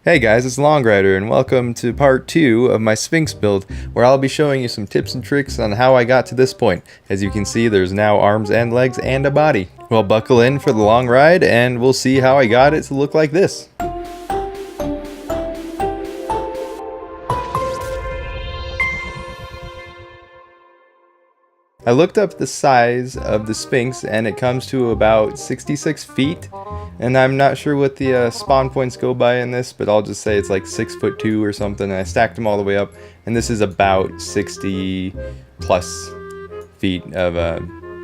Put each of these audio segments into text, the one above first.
Hey guys, it's Longridr and welcome to part 2 of my Sphinx build, where I'll be showing you some tips and tricks on how I got to this point. As you can see, there's now arms and legs and a body. Well, buckle in for the long ride and we'll see how I got it to look like this. I looked up the size of the Sphinx and it comes to about 66 feet. And I'm not sure what the spawn points go by in this, but I'll just say it's like 6'2" or something. And I stacked them all the way up, and this is about 60 plus feet of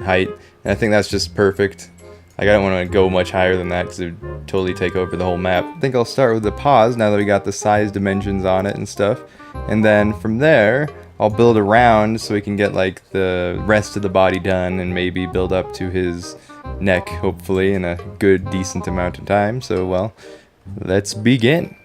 height. And I think that's just perfect. Like, I don't want to go much higher than that because it would totally take over the whole map. I think I'll start with the paws now that we got the size dimensions on it and stuff. And then from there, I'll build around so we can get like the rest of the body done and maybe build up to his neck, hopefully, in a good, decent amount of time. So, well, let's begin.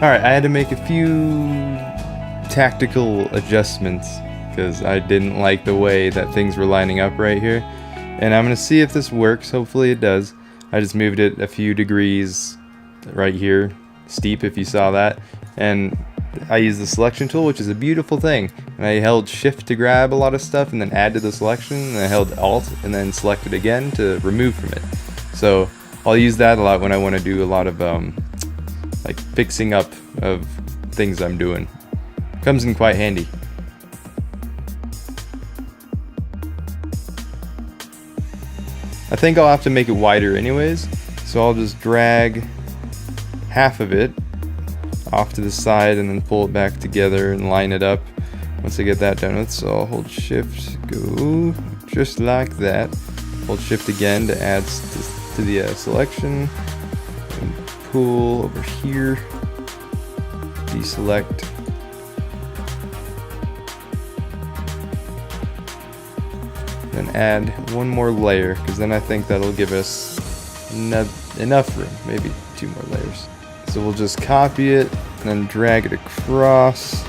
Alright, I had to make a few tactical adjustments because I didn't like the way that things were lining up right here. And I'm going to see if this works. Hopefully it does. I just moved it a few degrees right here. Steep, if you saw that. And I used the selection tool, which is a beautiful thing. And I held shift to grab a lot of stuff and then add to the selection. And I held alt and then select it again to remove from it. So I'll use that a lot when I want to do a lot of like fixing up of things I'm doing. Comes in quite handy. I think I'll have to make it wider anyways, so I'll just drag half of it off to the side and then pull it back together and line it up once I get that done with. So I'll hold shift, go just like that, hold shift again to add to the selection, and pull over here, deselect, then add one more layer, because then I think that'll give us enough room, maybe 2 more layers. So we'll just copy it and then drag it across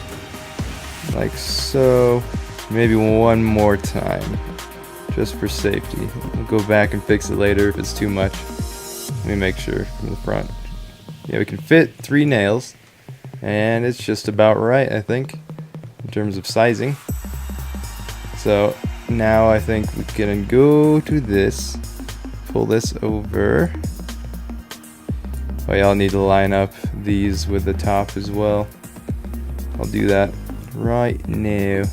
like so, maybe one more time just for safety. We'll go back and fix it later if it's too much. Let me make sure from the front. Yeah, we can fit 3 nails and it's just about right, I think, in terms of sizing. So now I think we can go to this, pull this over. Oh yeah, I'll need to line up these with the top as well. I'll do that right now.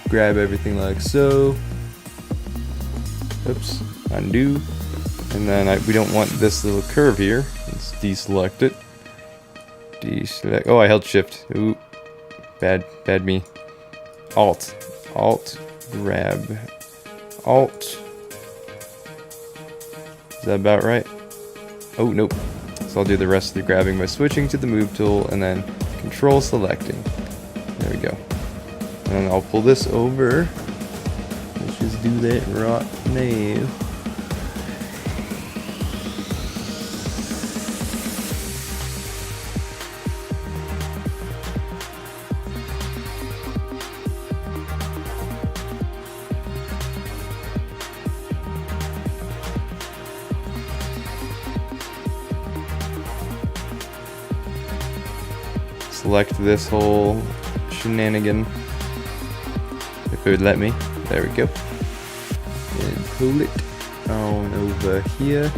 Grab everything like so. Oops, undo. And then we don't want this little curve here. Let's deselect it. Deselect. Oh, I held shift. Ooh, bad me. Alt, grab, Alt. Is that about right? Oh, nope. So I'll do the rest of the grabbing by switching to the move tool and then control selecting. There we go. And then I'll pull this over. Let's just do that right now. Select this whole shenanigan, if it would let me. There we go. And pull it on over here.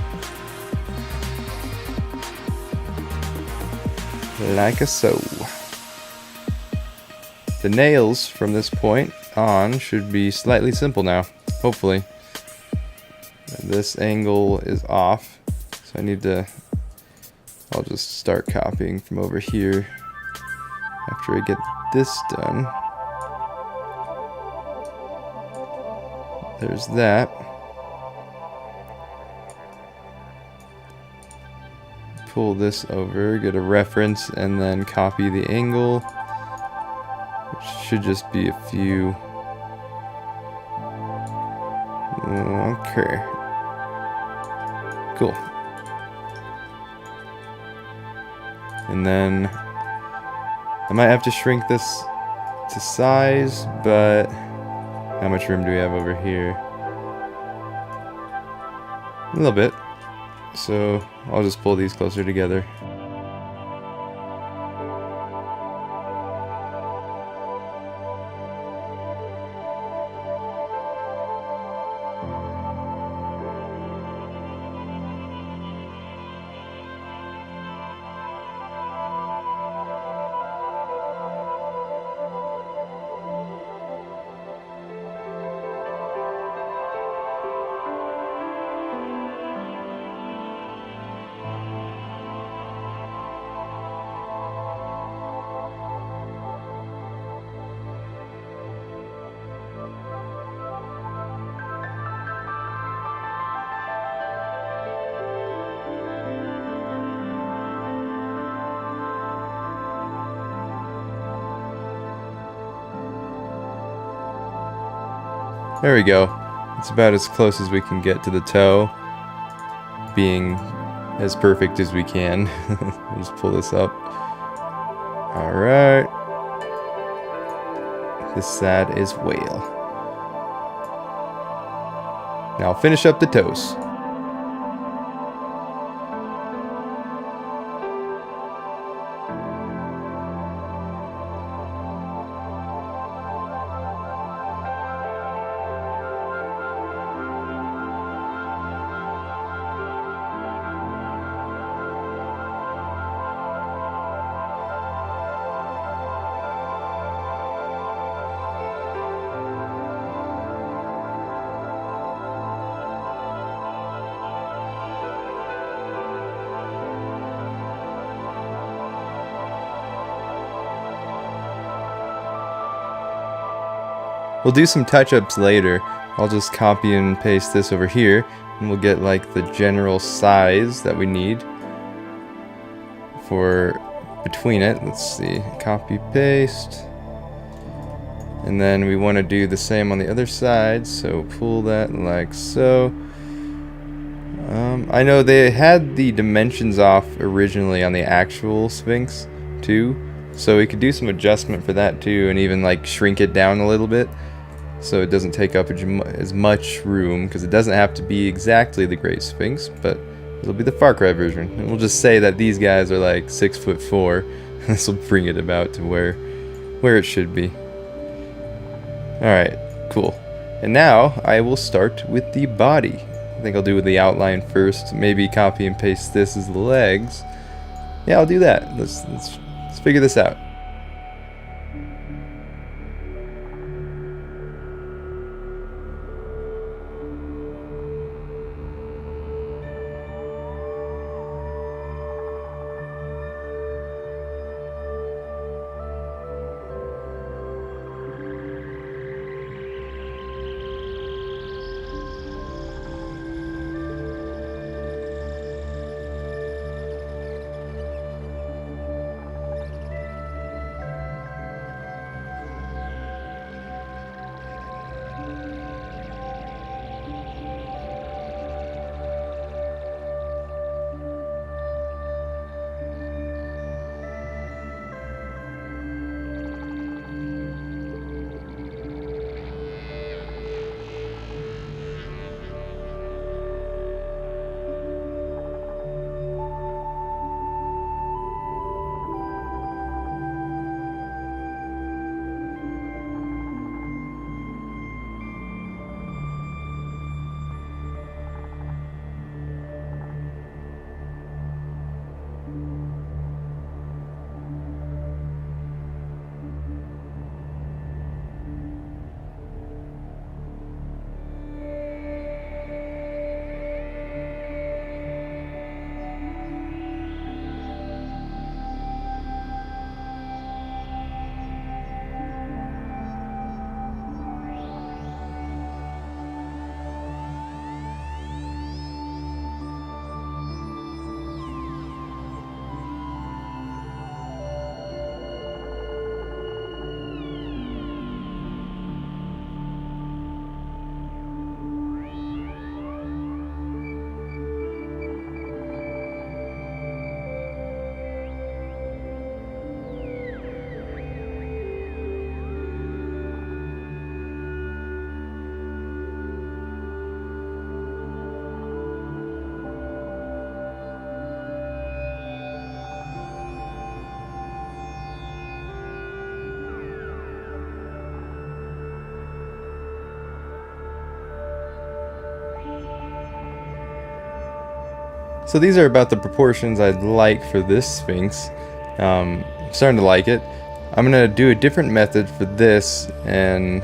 Like a so. The nails from this point on should be slightly simple now, hopefully. And this angle is off, so I need to, I'll just start copying from over here. After I get this done, there's that. Pull this over, get a reference, and then copy the angle, which should just be a few. Okay. Cool. And then I might have to shrink this to size, but how much room do we have over here? A little bit. So I'll just pull these closer together. There we go. It's about as close as we can get to the toe being as perfect as we can. Just pull this up. Alright. This side is whale. Now finish up the toes. We'll do some touch-ups later. I'll just copy and paste this over here, and we'll get like the general size that we need for between it. Let's see, copy paste, and then we want to do the same on the other side, so pull that like so. I know they had the dimensions off originally on the actual Sphinx too, so we could do some adjustment for that too, and even like shrink it down a little bit so it doesn't take up as much room, because it doesn't have to be exactly the Great Sphinx, but it'll be the Far Cry version. And we'll just say that these guys are like 6'4". This will bring it about to where it should be. Alright, cool. And now I will start with the body. I think I'll do the outline first. Maybe copy and paste this as the legs. Yeah, I'll do that. Let's figure this out. So these are about the proportions I'd like for this Sphinx. I'm starting to like it. I'm gonna do a different method for this, and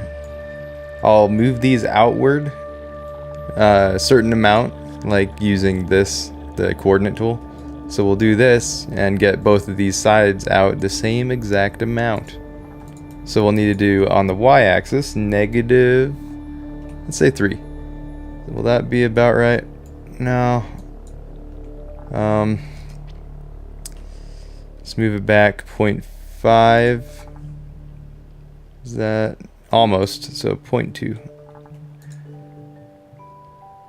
I'll move these outward a certain amount, like using the coordinate tool. So we'll do this and get both of these sides out the same exact amount. So we'll need to do on the y-axis negative, let's say 3. Will that be about right? No. Let's move it back 0.5. Is that almost? So 0.2.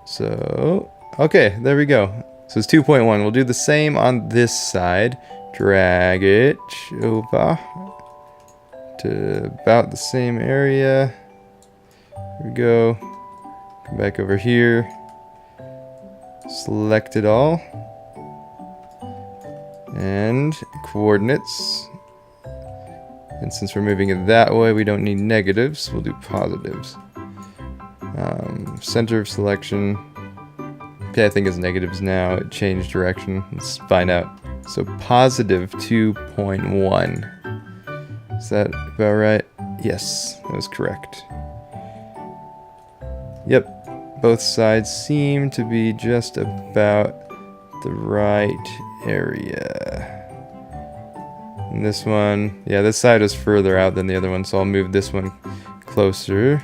So okay, there we go. So it's 2.1. We'll do the same on this side. Drag it over to about the same area. Here we go. Come back over here. Select it all. And coordinates. And since we're moving it that way, we don't need negatives. We'll do positives. Center of selection. Okay, I think it's negatives now. It changed direction. Let's find out. So positive 2.1. Is that about right? Yes, that was correct. Yep, both sides seem to be just about the right area. And this one, yeah, this side is further out than the other one, so I'll move this one closer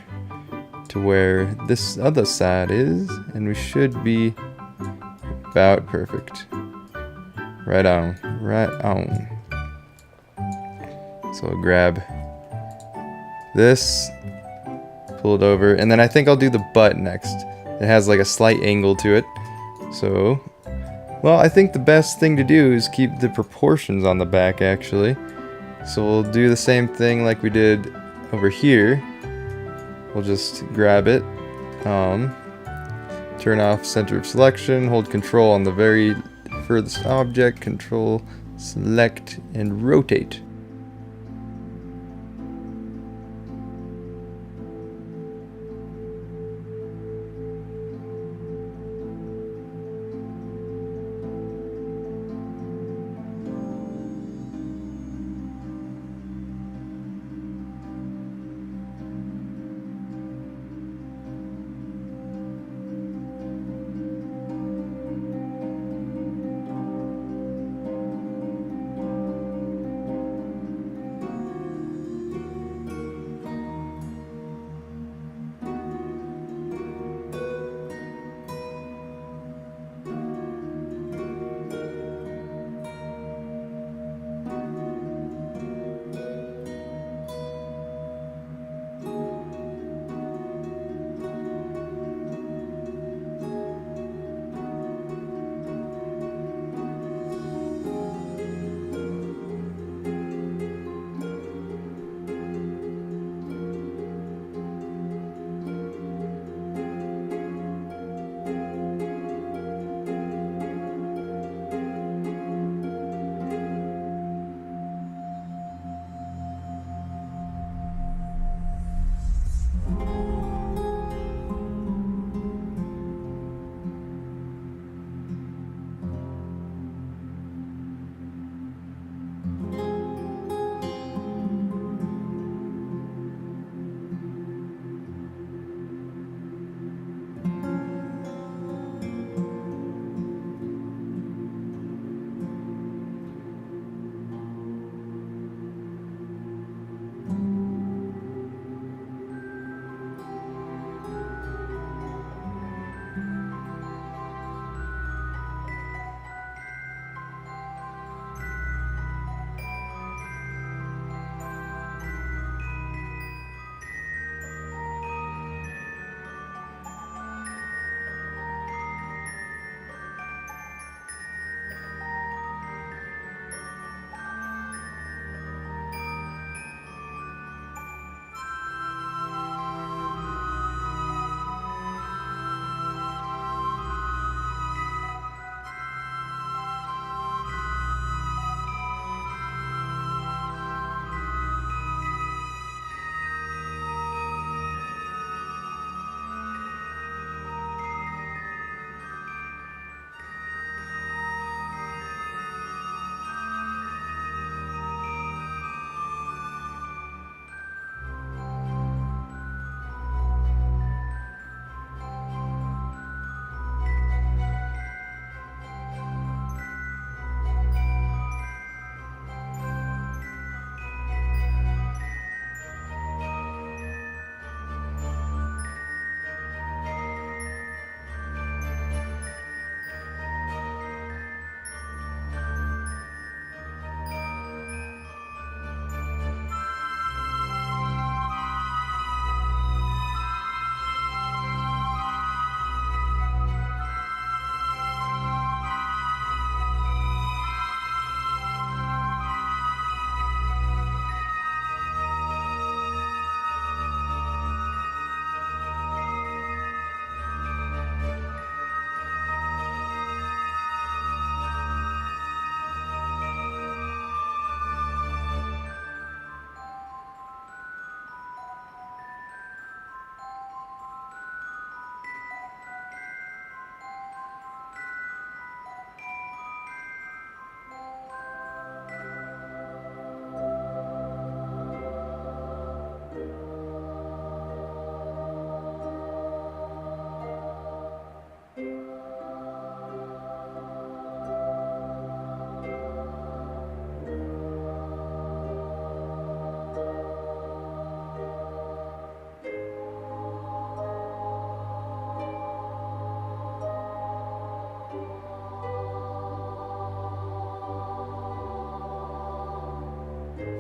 to where this other side is, and we should be about perfect. Right on, right on. So I'll grab this, pull it over, and then I think I'll do the butt next. It has like a slight angle to it. So, well, I think the best thing to do is keep the proportions on the back, actually. So we'll do the same thing like we did over here. We'll just grab it, turn off center of selection, hold control on the very furthest object, control, select, and rotate.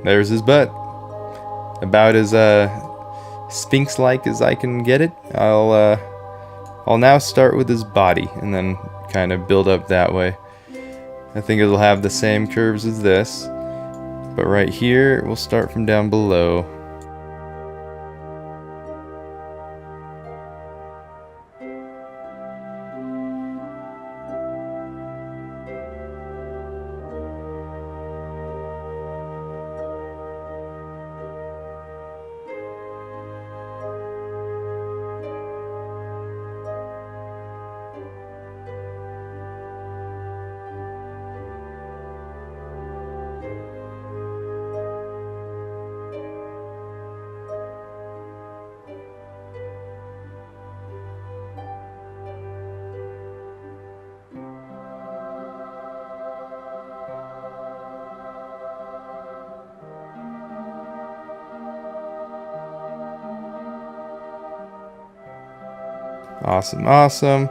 There's his butt. About as Sphinx-like as I can get it. I'll now start with his body and then kind of build up that way. I think it'll have the same curves as this, but right here we'll start from down below. Awesome, awesome.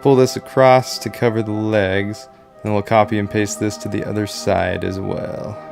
Pull this across to cover the legs, and we'll copy and paste this to the other side as well.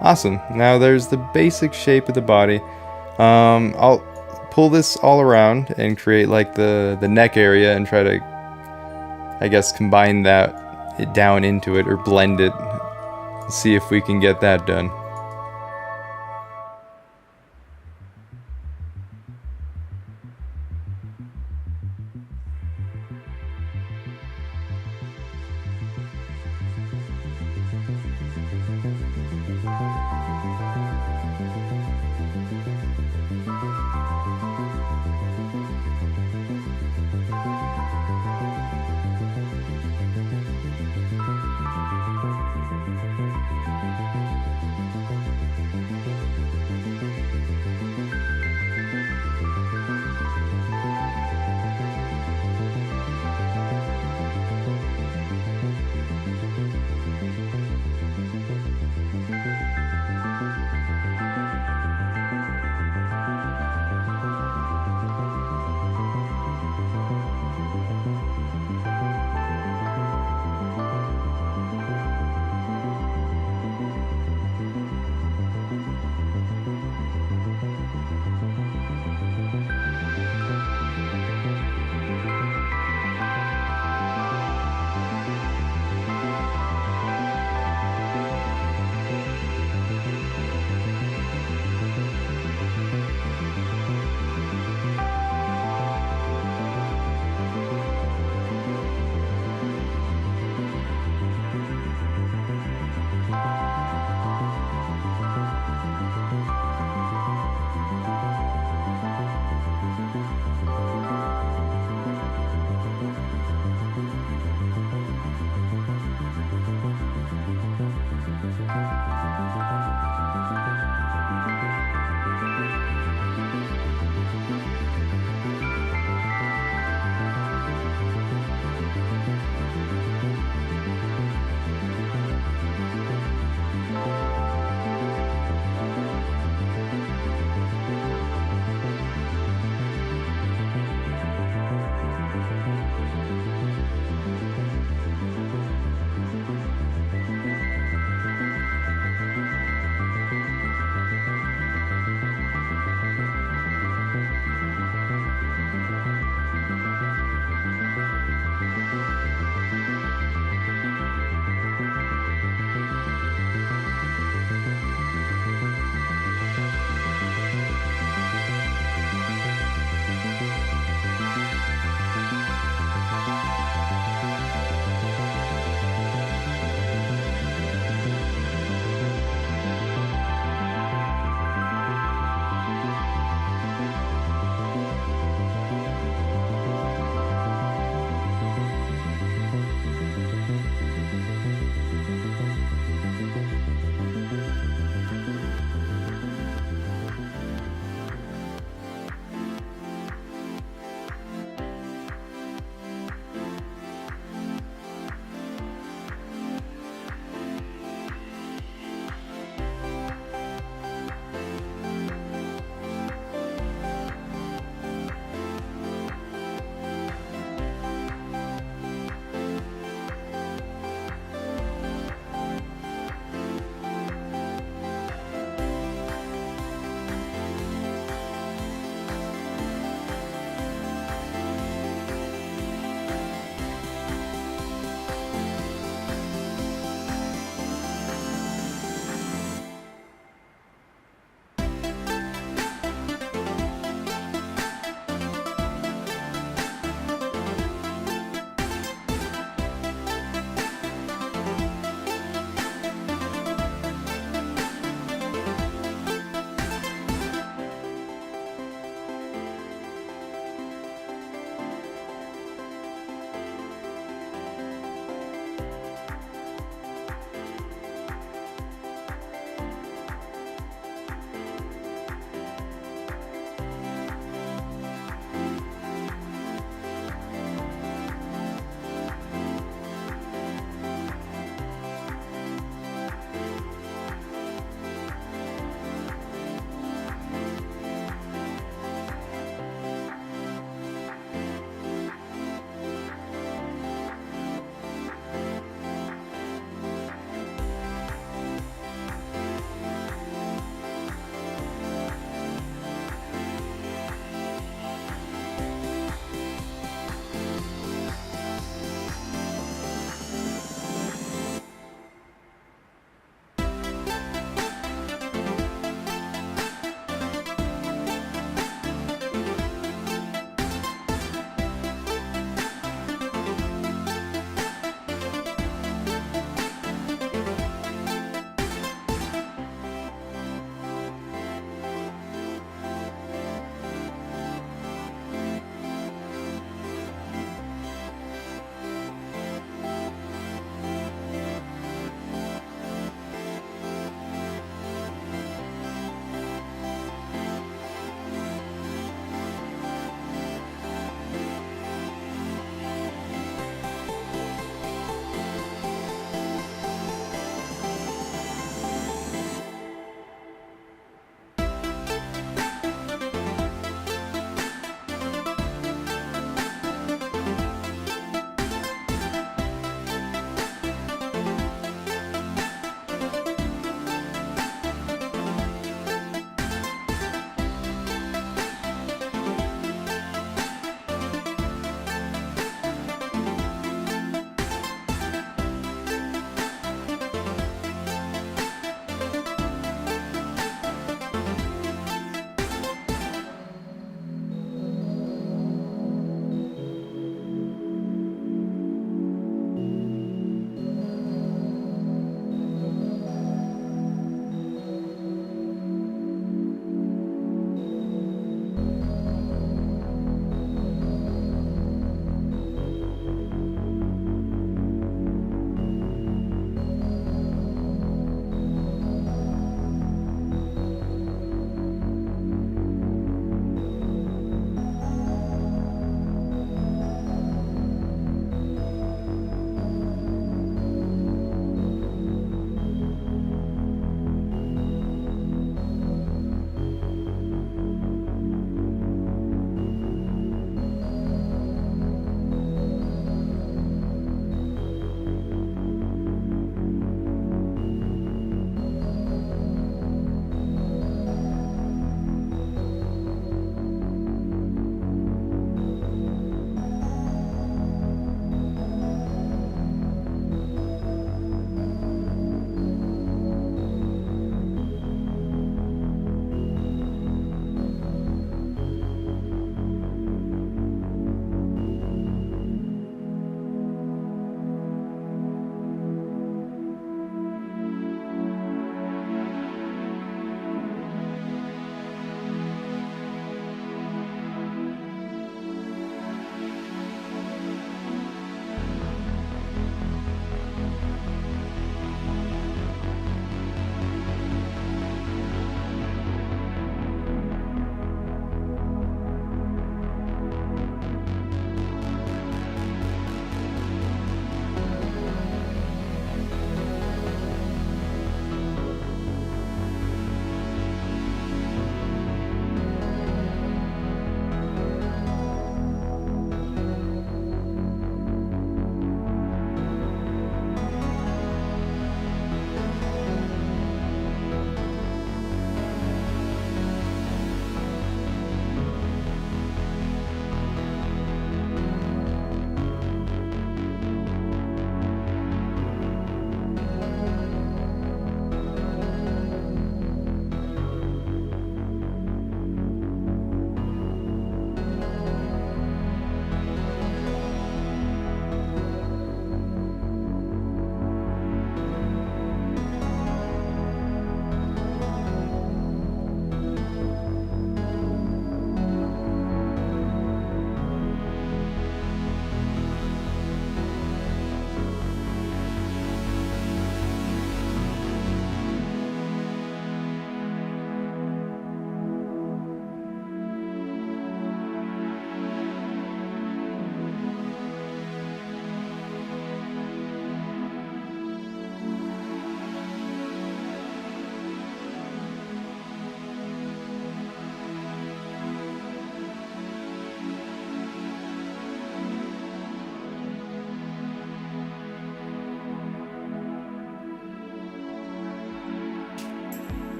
Awesome. Now there's the basic shape of the body. I'll pull this all around and create like the neck area and try to, I guess, combine it down into it or blend it. See if we can get that done.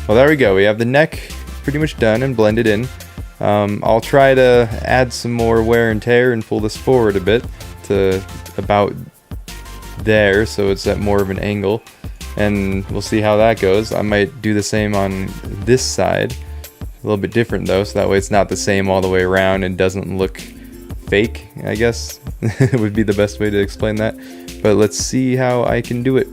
Well, there we go. We have the neck pretty much done and blended in. I'll try to add some more wear and tear and pull this forward a bit to about there, so it's at more of an angle, and we'll see how that goes. I might do the same on this side, a little bit different though, so that way it's not the same all the way around and doesn't look fake, I guess. Would be the best way to explain that. But let's see how I can do it.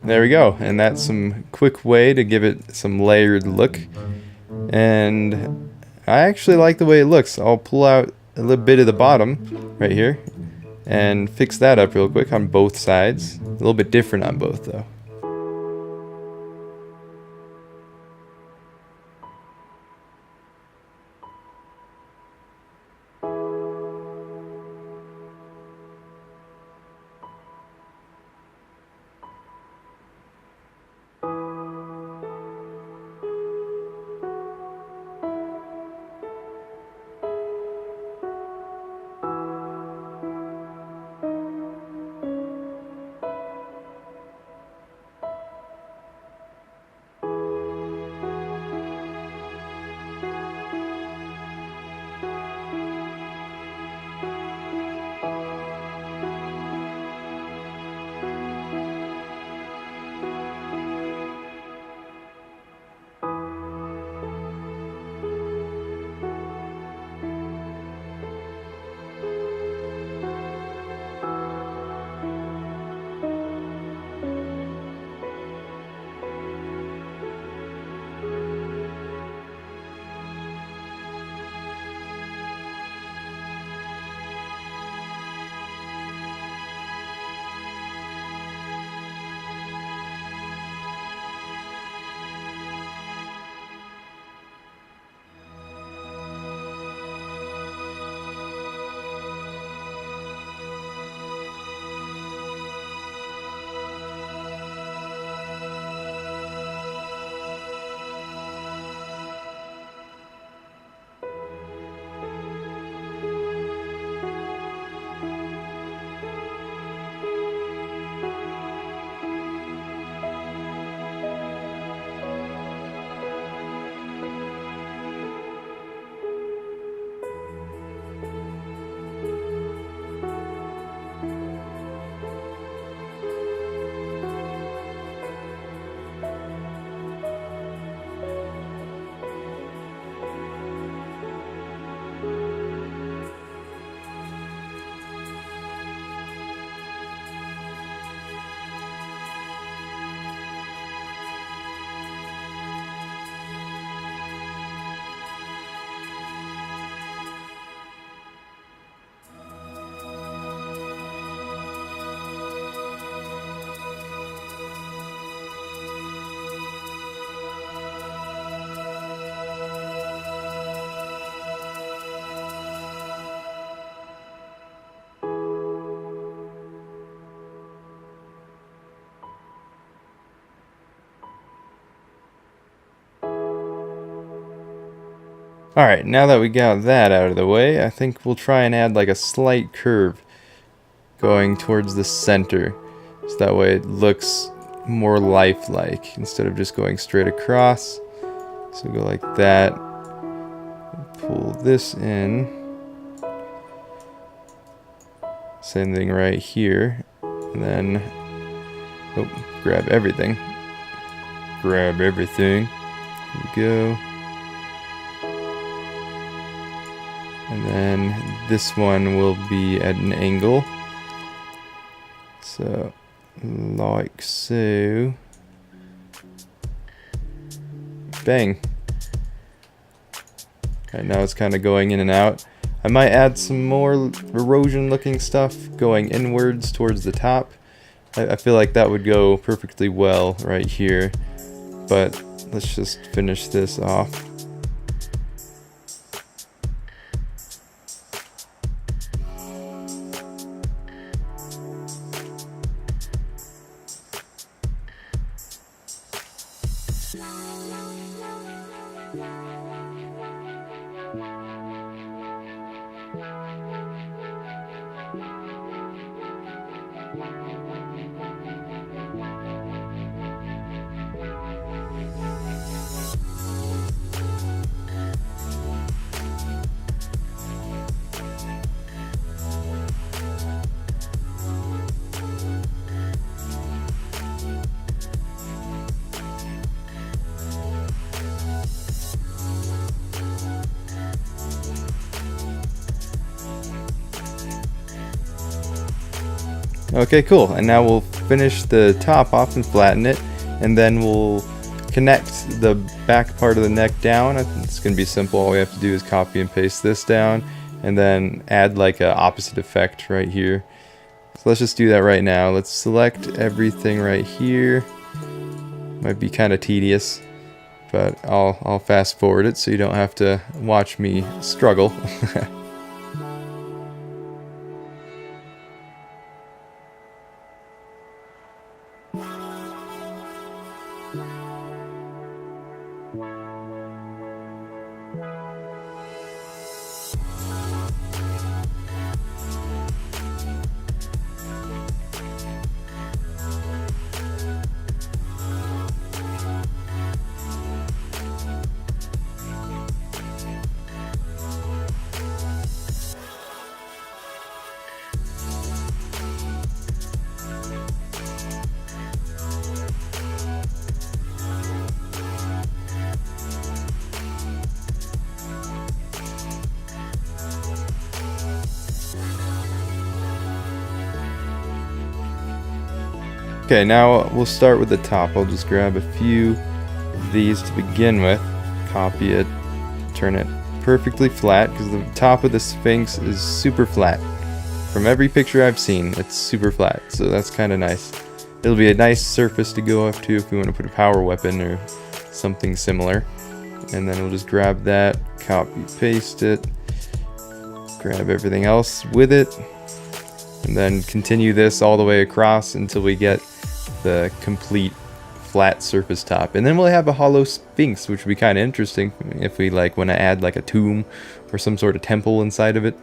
There we go, and that's some quick way to give it some layered look, and I actually like the way it looks. I'll pull out a little bit of the bottom right here and fix that up real quick on both sides. A little bit different on both though. Alright, now that we got that out of the way, I think we'll try and add like a slight curve going towards the center, so that way it looks more lifelike instead of just going straight across. So go like that, pull this in, same thing right here, and then grab everything. Here we go. And then this one will be at an angle. So, like so. Bang. Right now it's kind of going in and out. I might add some more erosion looking stuff going inwards towards the top. I feel like that would go perfectly well right here. But let's just finish this off. Okay, cool. And now we'll finish the top off and flatten it, and then we'll connect the back part of the neck down. It's going to be simple. All we have to do is copy and paste this down, and then add like a opposite effect right here. So let's just do that right now. Let's select everything right here. Might be kind of tedious, but I'll fast forward it so you don't have to watch me struggle. Okay, now we'll start with the top. I'll just grab a few of these to begin with, copy it, turn it perfectly flat, because the top of the Sphinx is super flat. From every picture I've seen, it's super flat, so that's kind of nice. It'll be a nice surface to go up to if we want to put a power weapon or something similar. And then we'll just grab that, copy, paste it, grab everything else with it, and then continue this all the way across until we get the complete flat surface top. And then we'll have a hollow Sphinx, which would be kind of interesting if we like want to add like a tomb or some sort of temple inside of it.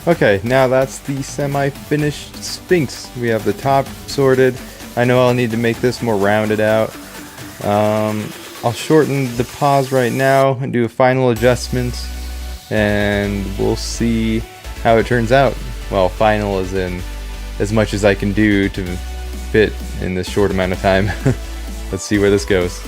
Okay, now that's the semi-finished Sphinx. We have the top sorted. I know I'll need to make this more rounded out. I'll shorten the pause right now and do a final adjustment, and we'll see how it turns out. Well, final as in as much as I can do to fit in this short amount of time. Let's see where this goes.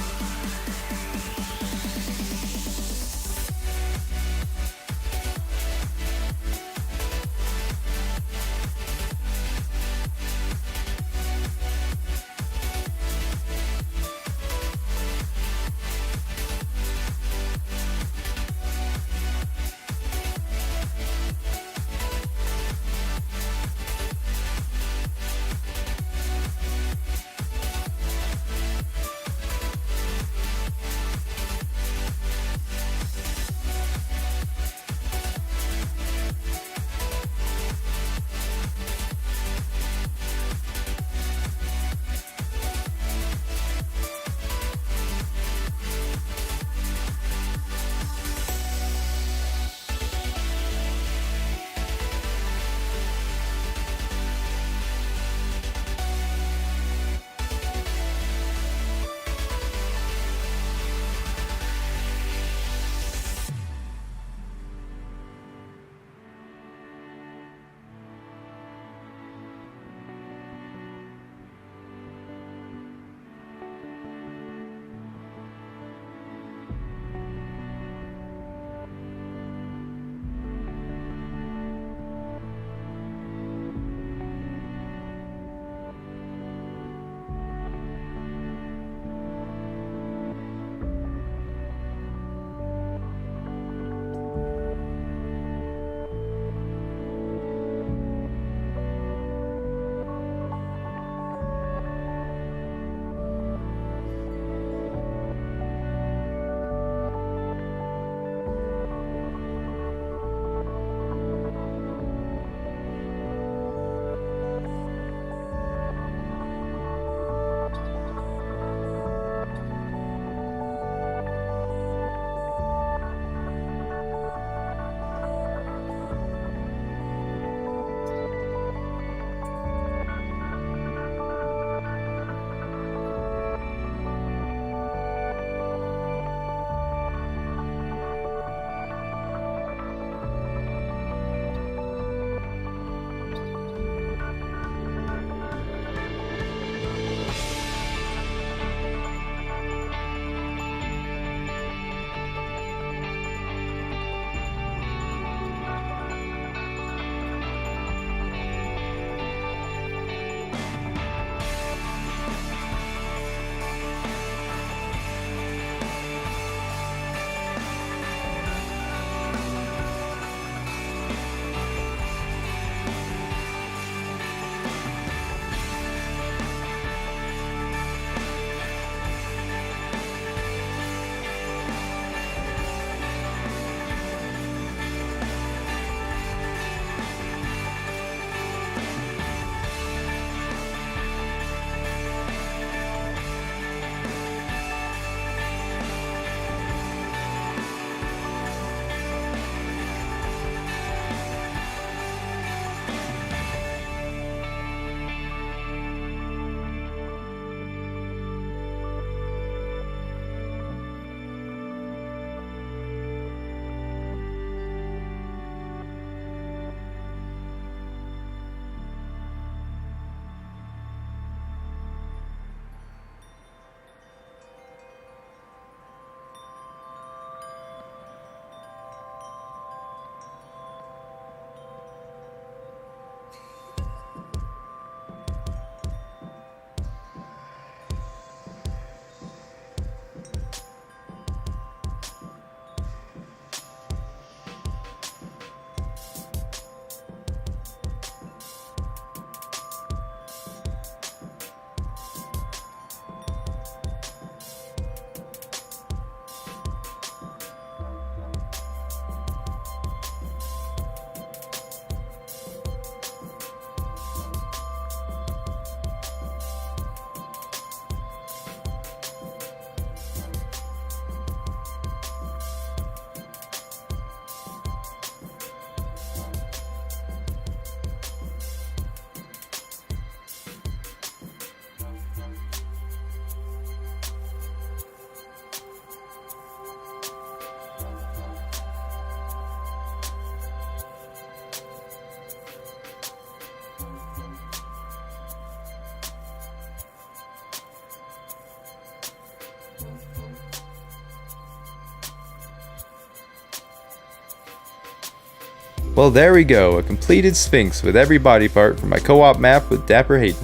Well, there we go, a completed Sphinx with every body part for my co-op map with Dapper Hayden.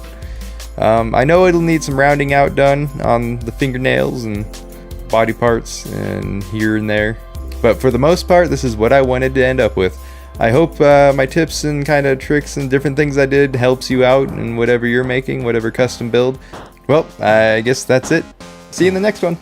I know it'll need some rounding out done on the fingernails and body parts and here and there, but for the most part, this is what I wanted to end up with. I hope my tips and kind of tricks and different things I did helps you out in whatever you're making, whatever custom build. Well, I guess that's it. See you in the next one.